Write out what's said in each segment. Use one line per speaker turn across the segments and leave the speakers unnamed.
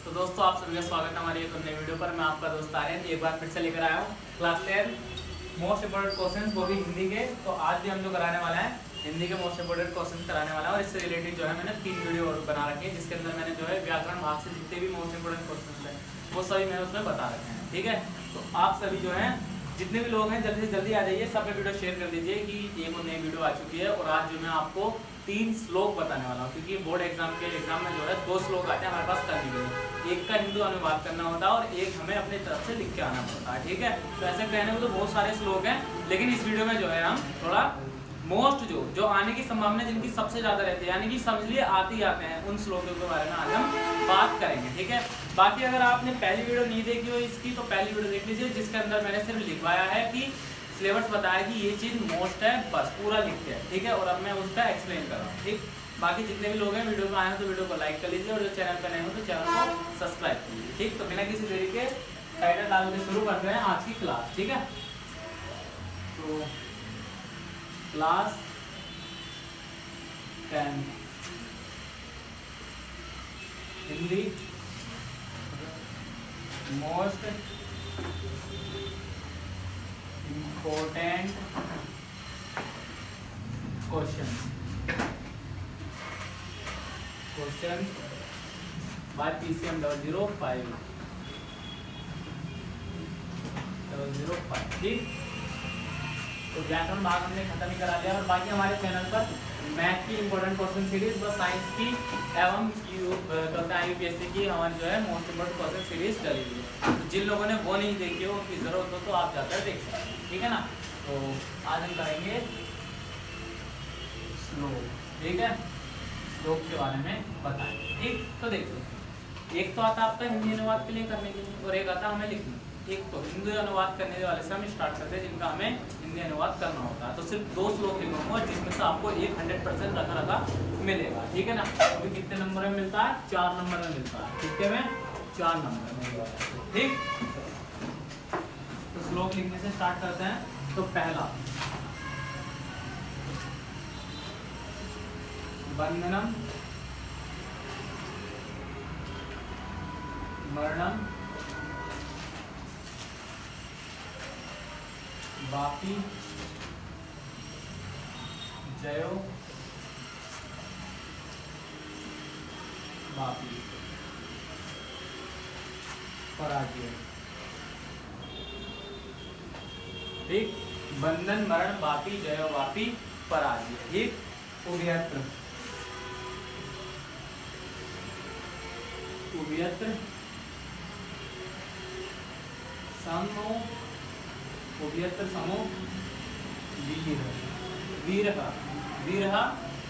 तो दोस्तों आप सभी का स्वागत है हमारी एक नई वीडियो पर। मैं आपका दोस्त आर्यन एक बार फिर से लेकर आया हूँ क्लास 10 मोस्ट इंपोर्टेंट क्वेश्चंस, वो भी हिंदी के। तो आज भी हम जो कराने वाला है हिंदी के मोस्ट इंपोर्टेंट क्वेश्चंस कराने वाला है। और इससे रिलेटेड जो है मैंने 3 वीडियो और बना रखी है, जिसके अंदर मैंने जो है व्याकरण भाग से जितने भी मोस्ट इंपोर्टेंट क्वेश्चन है वो सभी मैंने उसमें बता रखे हैं। ठीक है, तो आप सभी जो है जितने भी लोग हैं जल्दी से जल्दी आ जाइए, सब पे वीडियो शेयर कर दीजिए कि एक और नई वीडियो आ चुकी है। और आज जो मैं आपको 3 श्लोक बताने वाला हूँ, क्योंकि बोर्ड एग्जाम में जो है 2 श्लोक आते हैं हमारे पास करने के लिए। एक का हिंदू अनुवाद करना होता है और एक हमें अपनी तरफ से लिख के आना पड़ता है। ठीक है, तो ऐसे कहने में तो बहुत सारे श्लोक हैं, लेकिन इस वीडियो में जो है हम थोड़ा मोस्ट जो आने की संभावना जिनकी सबसे ज्यादा रहती है, यानी कि समझ लिए आते ही आते हैं, उन श्लोकों के बारे में आज हम बात करेंगे। ठीक है, बाकी अगर आपने पहली वीडियो नहीं देखी हो इसकी तो पहली वीडियो देख लीजिए, जिसके अंदर मैंने सिर्फ लिखवाया है कि सिलेबस बताया कि ये चीज मोस्ट है, बस पूरा लिख के। ठीक है, और अब मैं उसका एक्सप्लेन कर रहा हूँ। ठीक, बाकी जितने भी लोग हैं वीडियो में आए हैं तो वीडियो को लाइक कर लीजिए, और जो चैनल पर नए हो तो चैनल को सब्सक्राइब कीजिए। ठीक, तो बिना किसी देरी के टाइटल डाल के शुरू करते हैं आज की क्लास। ठीक है, तो class 10 Hindi most important question by PCM 005। ठीक, तो व्याकरण भाग हमने खत्म ही करा लिया। और बाकी हमारे चैनल पर मैथ की इंपॉर्टेंट क्वेश्चन सीरीज व साइंस की एवं UPSC की हमारी जो है मोस्ट इंपोर्टेंट क्वेश्चन सीरीज डली हुई है। तो जिन लोगों ने वो नहीं देखी हो, उनकी जरूरत हो तो आप जाकर देख सकते हैं। ठीक है ना, तो आज हम करेंगे श्लोक। ठीक है, श्लोक के बारे में बताएंगे। ठीक, तो देखिए, एक तो आता है आपका हिंदी अनुवाद के लिए करने के लिए, और एक आता है हमें लिखने। एक तो हिंदी अनुवाद करने वाले से हम स्टार्ट करते हैं, जिनका हमें हिंदी अनुवाद करना होता है। तो सिर्फ 2 श्लोक लिखूंगा, जिसमें से आपको 100% रखा मिलेगा। ठीक है ना, अभी कितने नंबर में मिलता है? 4 नंबर में मिलता है। कितने में? 4 नंबर में। ठीक, तो श्लोक लिखने से स्टार्ट करते हैं। तो पहला, बंधनम मरणम वापी जयो वापी पराजय। ठीक, बंधन मरण वापी जयो वापी पराजय। ठीक, उभयत्र समो उभयत्र समो वीरहा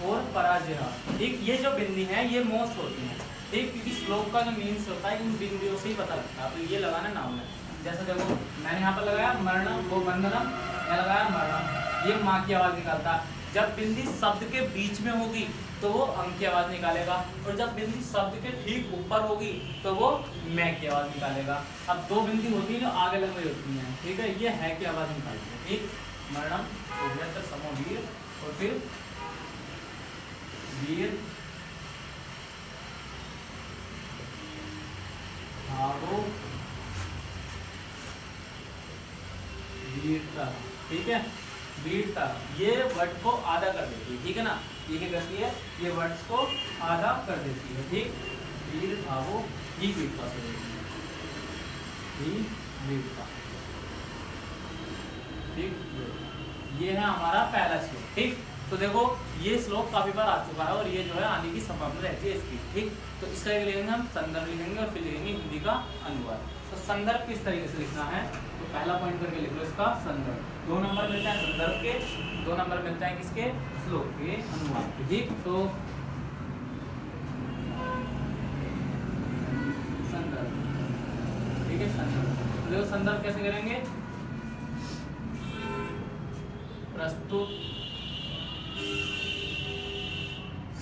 और पराजय। ठीक, ये जो बिंदी है ये मोस्ट होती है। ठीक, क्योंकि श्लोक का जो मीन्स होता है इन बिंदियों से ही पता लगता है। तो ये लगाना नाम है। जैसे देखो मैंने यहाँ पर लगाया मरणम, वो बंधनम, मैं लगाया मरणम, ये माँ की आवाज निकालता है। जब बिंदी शब्द के बीच में होगी तो वो अम की आवाज निकालेगा, और जब बिंदी शब्द के ठीक ऊपर होगी तो वो मैं की आवाज निकालेगा। अब 2 बिंदी होती है जो आगे लग रही होती हैं। ठीक है, ये है की आवाज निकालती है। ठीक, मरणम उभयत्र समो वीर, और फिर वीर भागो वीरता। ठीक है, वीरता ये वर्ड को आधा कर देती है। ठीक है ना, ये क्या करती है? ये वर्ड्स को आधा कर देती है। ठीक, वीर भावो ही वीरता से ही वीरता। ठीक, ये है हमारा पहला श्लोक। ठीक, तो देखो ये श्लोक काफी बार आ चुका है और ये जो है आने की संभावना रहती है इसकी। ठीक, तो इसका एक लिखेंगे हम संदर्भ लिखेंगे, और फिर लिखेंगे हिंदी का अनुवाद। तो संदर्भ किस तरीके से लिखना है? तो पहला पॉइंट करके लिख लो इसका संदर्भ। 2 नंबर मिलता है संदर्भ के, 2 नंबर मिलता है किसके? श्लोक के अनुवाद के। ठीक, तो संदर्भ। ठीक है, संदर्भ। तो देखो संदर्भ कैसे करेंगे? प्रस्तुत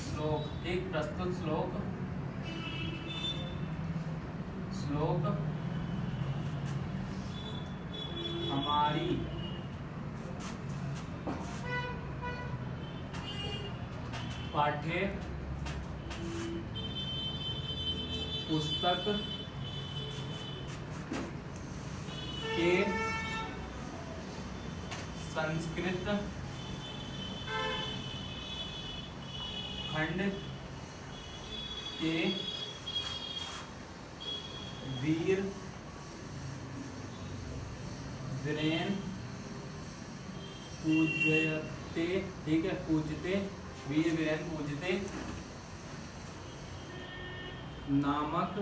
श्लोक। ठीक, प्रस्तुत श्लोक हमारी पाठ्य पुस्तक के संस्कृत खंड के वीर वीरेन पूजते, ठीक है, पूजते, वीर वीरेन पूजते नामक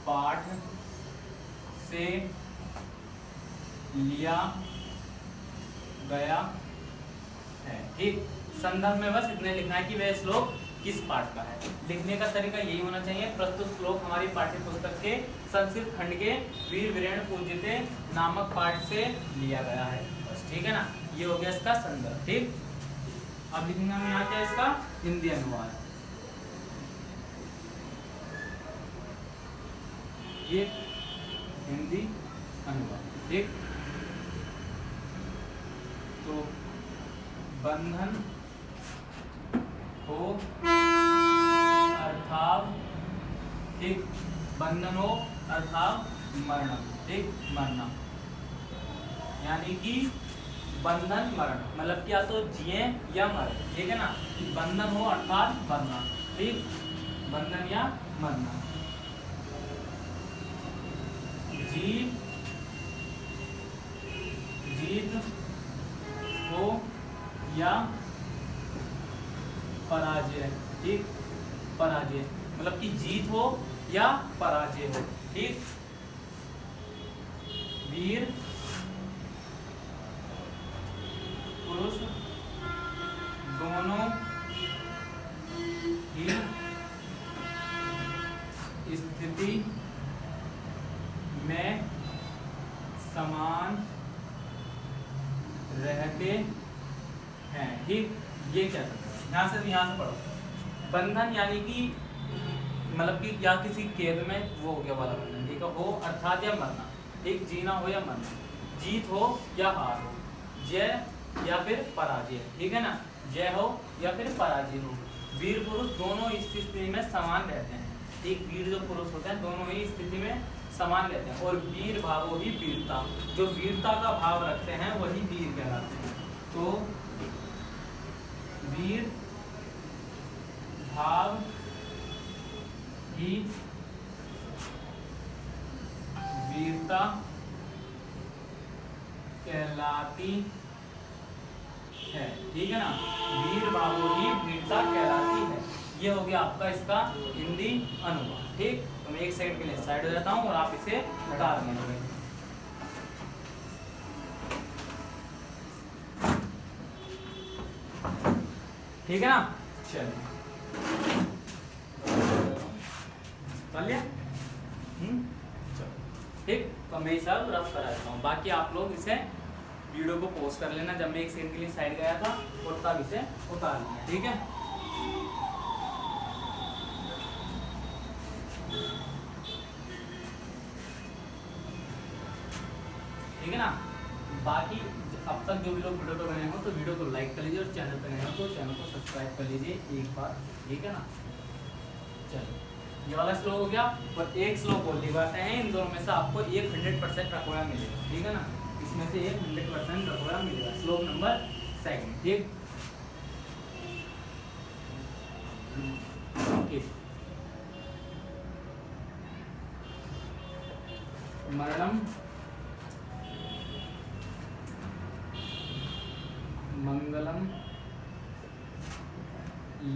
पाठ से लिया गया है। ठीक, संदर्भ में बस इतने लिखना है कि वह श्लोक किस पाठ का है। लिखने का तरीका यही होना चाहिए, प्रस्तुत श्लोक हमारी पाठ्य पुस्तक के संस्कृत खंड के वीर वीरेण पूज्यते नामक पाठ से लिया गया है, बस। ठीक है ना, ये हो गया इसका संदर्भ। ठीक, अब लिखना में आता है इसका हिंदी अनुवाद। ये हिंदी अनुवाद। ठीक, तो बंधन हो अर्थात, ठीक, बंधन हो अर्थात मरण, ठीक, मरना, यानी कि बंधन मरण मतलब क्या, तो जिए या मरे, ठीक है ना। बंधन हो अर्थात मरना, ठीक, बंधन या मरना। जीत हो या पराजय, ठीक, पराजय मतलब कि जीत हो या पराजय हो, ठीक। वीर पुरुष दोनों ही स्थिति में समान रहते हैं, ठीक। ये क्या करता है, यहाँ से पढ़ो। बंधन यानी कि मतलब कि या किसी कैद में वो हो गया वाला बंधन, ठीक है। हो अर्थात या मरना, ठीक, जीना हो या मरना, जीत हो या हार हो, जय या फिर पराजय, ठीक है ना, जय हो या फिर पराजय हो। वीर पुरुष दोनों स्थिति में समान रहते हैं, ठीक। वीर जो पुरुष होते हैं दोनों ही स्थिति में समान रहते हैं। और वीर भावो ही वीरता, जो वीरता का भाव रखते हैं वही वीर कहलाते हैं। तो वीर भाव ही वीरता कहलाती है, ठीक है ना। वीर भावो ही वीरता कहलाती है। ये हो गया आपका इसका हिंदी अनुवाद, ठीक। तो मैं एक सेकंड के लिए साइड हो जाता हूँ और आप इसे उतार लेंगे, ठीक है ना। चलिए कर लिया, चलो, ठीक। तो मैं सब रफ करा देता हूँ, बाकी आप लोग इसे वीडियो को पॉज कर लेना जब मैं एक सेकंड के लिए साइड गया था और तब इसे उतार लिया, ठीक है। ठीक है ना। बाकी अब तक जो भी लोग वीडियो पे बने हो तो वीडियो को लाइक कर लीजिए और चैनल पे नए हो तो चैनल को सब्सक्राइब कर लीजिए एक बार, ठीक है ना। चलिए, ये वाला श्लोक हो गया और एक श्लोक और दिखाते हैं। इन दोनों में से आपको 100% रखवाया मिलेगा, ठीक है ना। इसमें से 100% रखवाया मिलेगा। श्लोक नंबर 2, ठीक। मरणम मंगलम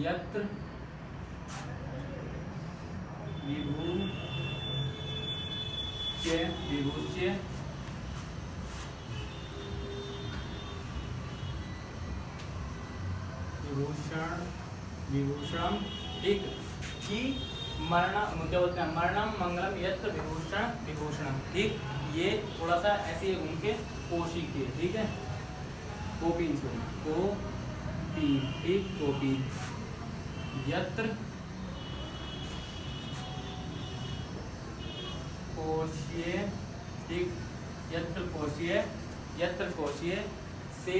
यत्र विभूच्य विभूषण, ठीक, कि मरण क्या बोलते हैं, मरणम मंगलम यत्र विभूषणम, ठीक। ये थोड़ा सा ऐसे ही घूम के कोशी के, ठीक है, कोपीन से कोपीन, ठीक, कोपीन यत्र कोशीय, ठीक, यत्र कोशीय से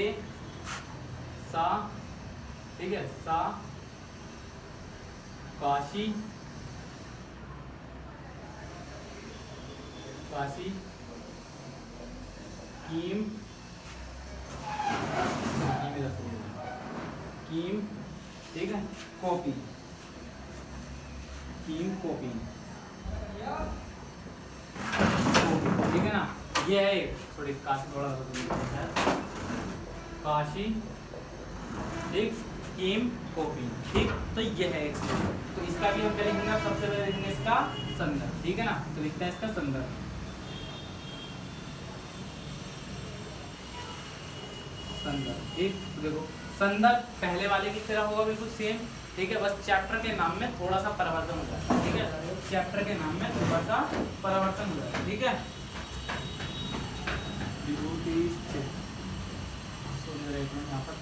सा, ठीक है, सा काशी, काशी कीम, कीम, ठीक है, कॉपी, कीम कॉपी, ठीक है ना। ये है एक, थोड़ी काशी थोड़ा काशी, ठीक, कीम कॉपी, ठीक। तो ये है एक, तो इसका भी हम क्या लिखेंगे, सबसे पहले लिखेंगे इसका संदर्भ, ठीक है ना। तो लिखते हैं इसका संदर्भ, संदर्भ, ठीक। तो देखो संदर्भ पहले वाले की तरह होगा, बिल्कुल सेम, ठीक है। बस चैप्टर के नाम में थोड़ा सा परिवर्तन हो जाता है, ठीक है। चैप्टर के नाम में थोड़ा सा परिवर्तन हो जाता है, ठीक है। विभूति यहाँ पर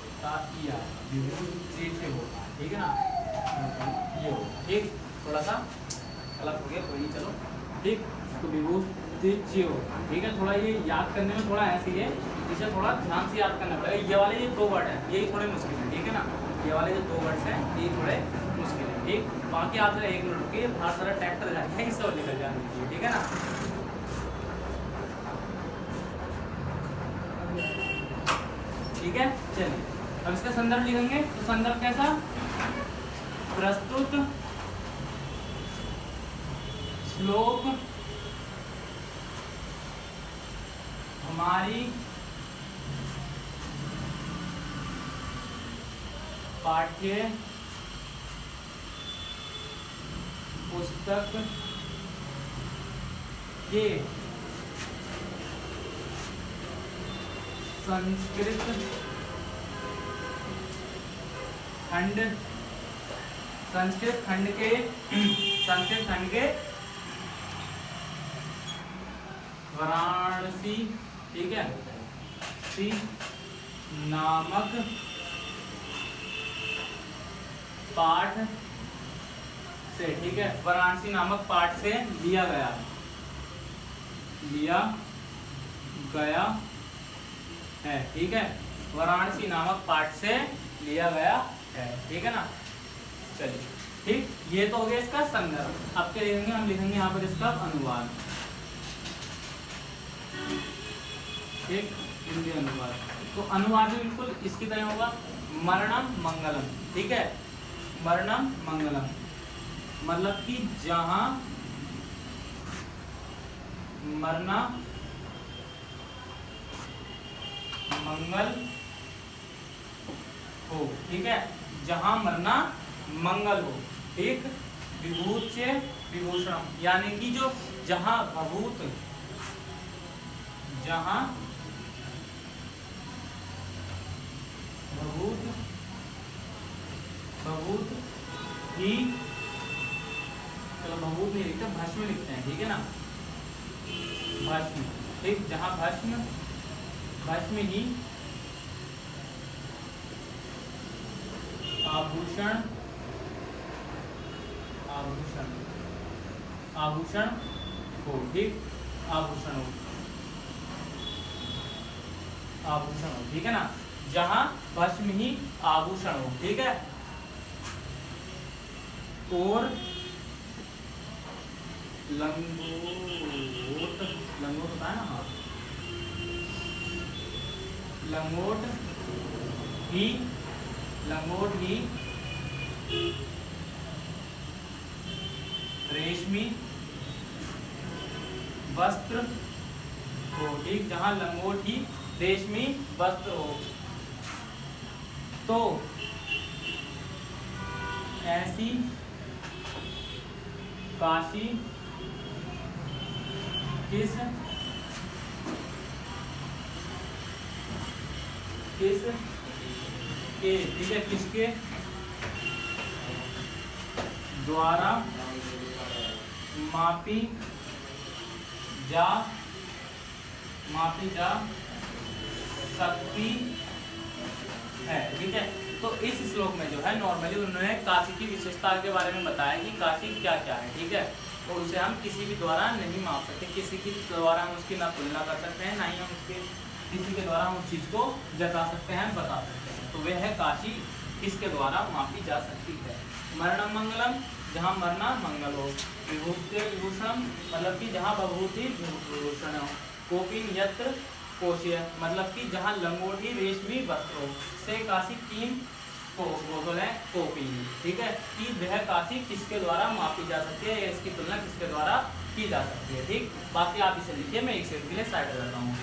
विभूति से होगा, ठीक है ना। ये हो, ठीक, थोड़ा सा गलत हो गया, कोई नहीं, चलो, ठीक। तो विभूति हो, ठीक है। थोड़ा ये याद करने में थोड़ा ऐसे ही है, इसे थोड़ा ध्यान से याद करना पड़ेगा। ये वाले ये दो वर्ड हैं, यही थोड़े मुश्किल है, ठीक है ना। ये वाले जो दो वर्ड्स हैं ये थोड़े मुश्किल है, ठीक। बाकी आप जरा 1 मिनट रुकिए, बाहर सारा ट्रैक्टर जा रहा है, इसे और निकल जाने दीजिए, ठीक है ना। ठीक है, चलिए अब इसका संदर्भ लिखेंगे। तो संदर्भ कैसा, प्रस्तुत श्लोक हमारी पाठ्य पुस्तक के संस्कृत खंड, संस्कृत खंड के वाराणसी, ठीक है, सी नामक पाठ से, ठीक है, वाराणसी नामक पाठ से लिया गया है, ठीक है। वाराणसी नामक पाठ से लिया गया है, ठीक है ना। चलिए, ठीक, ये तो हो गया इसका संदर्भ। अब क्या लिखेंगे, हम लिखेंगे यहाँ पर इसका अनुवाद, ठीक, हिंदी अनुवाद। तो अनुवाद भी बिल्कुल इसकी तरह होगा, मरणम मंगलम, ठीक है। मरणम मंगलम मतलब कि जहां मरना मंगल हो, ठीक है, जहां मरना मंगल हो, ठीक। विभूत से विभूषण, यानी कि जो जहां भभूत, जहां भभूत ही, चलो भभूत नहीं लिखते, भस्म लिखते हैं, ठीक है ना, भस्म, ठीक। जहां भस्म ही आभूषण हो, ठीक, आभूषण हो, ठीक है ना। जहां भस्म ही आभूषण हो, ठीक है। और लंगोट होता है ना, हाँ, लंगोट ही रेशमी वस्त्र हो, ठीक। जहां लंगोट ही रेशमी वस्त्र हो, तो ऐसी काशी किस के, ठीक है, किसके द्वारा मापी जा सकती है, ठीक है। तो इस श्लोक में जो है नॉर्मली उन्होंने काशी की विशेषता के बारे में बताया कि काशी क्या क्या है, ठीक है। और उसे हम किसी भी द्वारा नहीं माप सकते, किसी के द्वारा हम उसकी ना तुलना कर सकते हैं, ना ही हम उसके किसी के द्वारा हम उस चीज़ को जता सकते हैं, बता सकते हैं। तो वह है काशी किसके द्वारा मापी जा सकती है। मरणम मंगलम जहाँ मरना मंगल हो। विभूति विभूषण मतलब कि जहाँ बभूति विभूषण हो। कोपिन यत्र कोशीय मतलब कि जहाँ लंगोटी रेशमी वस्त्र हो। से काशी कीम को बोल है कोपिन, ठीक है, कि वह काशी किसके द्वारा मापी जा सकती है या इसकी तुलना किसके द्वारा की जा सकती है, ठीक। बाकी आप इसे लिखिए, मैं एक सेकंड के लिए साइड हो जाता हूँ।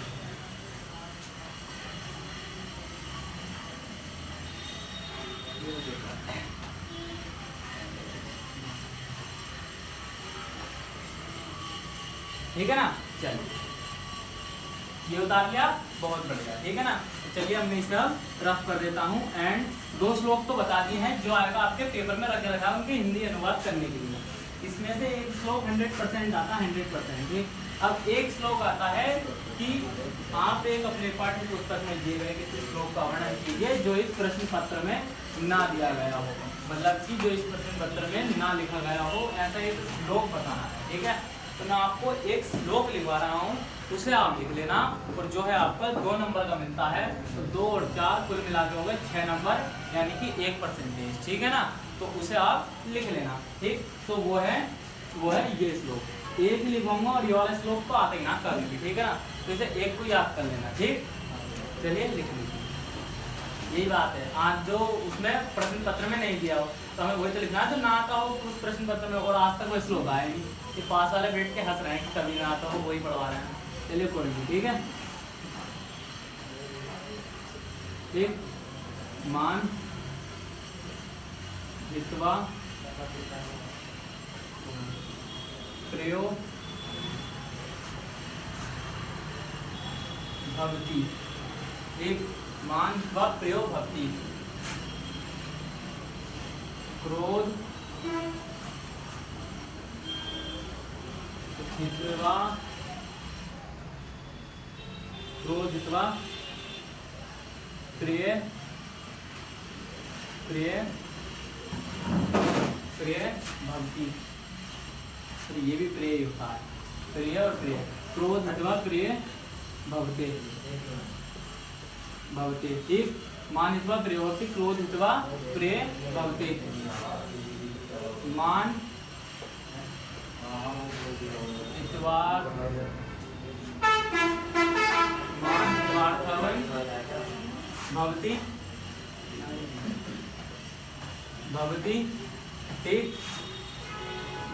ठीक है ना, चलिए ये उतार लिया, बहुत बढ़िया, ठीक है ना। चलिए अब मैं इसे रफ कर देता हूँ। एंड 2 श्लोक तो बता दिए हैं जो आएगा आपके पेपर में रखा रखा उनके हिंदी अनुवाद करने के लिए। इसमें से एक श्लोक 100% आता है, 100%, ठीक। अब एक श्लोक आता है कि आप एक अपने पाठ्य पुस्तक में दिए गए किसी श्लोक का वर्णन कीजिए जो इस प्रश्न पत्र में ना दिया गया हो, मतलब कि जो इस प्रश्न पत्र में ना लिखा गया हो, ऐसा एक श्लोक बताना है, ठीक है। तो मैं आपको एक श्लोक लिखवा रहा हूँ, उसे आप लिख लेना, और जो है आपका 2 नंबर का मिलता है, तो 2 और 4 कुल मिला के हो गए 6 नंबर, यानी कि 1%, ठीक है ना। तो उसे आप लिख लेना, ठीक। तो वो है ये श्लोक। एक ही लिखूंगा और ये वाला श्लोक तो आते ही ना कर लीजिए, ठीक है ना। तो इसे एक को याद कर लेना, ठीक। चलिए लिख लीजिए, यही बात है। आज जो उसमें प्रश्न पत्र में नहीं दिया हो तो हमें वही तो लिखना है जो ना आता हो उस प्रश्न पत्र में, और आज तक वो श्लोक आए नहीं, कि पास वाले बैठ के हंस रहे हैं कि कभी ना आता हो, वही पढ़वा रहे हैं। चलिए कोई नहीं, ठीक है। ठीक, मान जितवा प्रयोग भक्ति, एक मान व प्रयोग भक्ति, क्रोध जितवा क्रोधित्वा प्रिय भक्ति, तो ये भी प्रिय होता है, प्रिय और प्रिय, क्रोध अथवा प्रिय भवते, ठीक। मान अथवा प्रिय भक्ति, क्रोध अथवा प्रिय भवते, मान भवती, ठीक।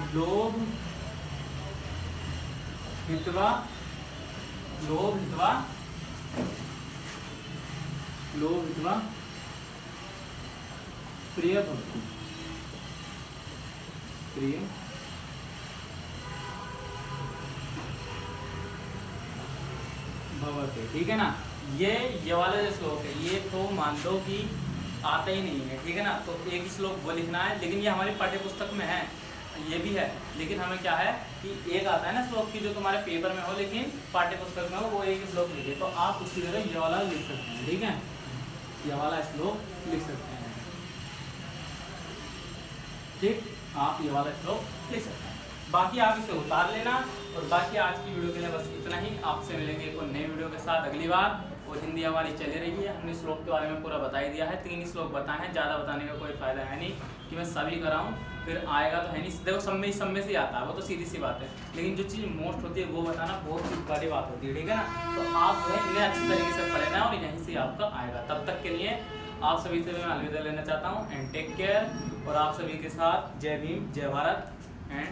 लोभ हित्वा प्रिय भक्ति, प्रिय भवते, ठीक है ना। ये वाला जो श्लोक है ये तो मान लो कि आता ही नहीं है, ठीक है ना। तो एक ही श्लोक वो लिखना है, लेकिन ये हमारी पाठ्य पुस्तक में है, ये भी है, लेकिन हमें क्या है कि एक आता है ना श्लोक की जो तुम्हारे पेपर में हो लेकिन पाठ्य पुस्तक में हो, वो एक ही श्लोक लिखे, तो आप उसकी जगह ये वाला लिख सकते हैं, ठीक है। ये वाला श्लोक लिख सकते हैं, ठीक। आप ये वाला श्लोक लिख सकते हैं, बाकी आप इसे उतार लेना। और बाकी आज की वीडियो के लिए बस इतना ही। आपसे मिलेंगे एक और नई वीडियो के साथ अगली बार। और हिंदी हमारी चली रही है, हमने श्लोक के बारे में पूरा बता ही दिया है, 3 ही श्लोक बताए हैं, ज़्यादा बताने का कोई फायदा है नहीं कि मैं सभी कराऊं, फिर आएगा तो है नहीं। देखो सब में से आता है, वो तो सीधी सी बात है, लेकिन जो चीज़ मोस्ट होती है वो बताना बहुत बड़ी बात होती है, ठीक है ना। तो आप जो है इन्हें अच्छी तरीके से पढ़े ना, और यहीं से आपका आएगा। तब तक के लिए आप सभी से मैं अलविदा लेना चाहता हूँ, एंड टेक केयर। और आप सभी के साथ जय भीम, जय भारत एंड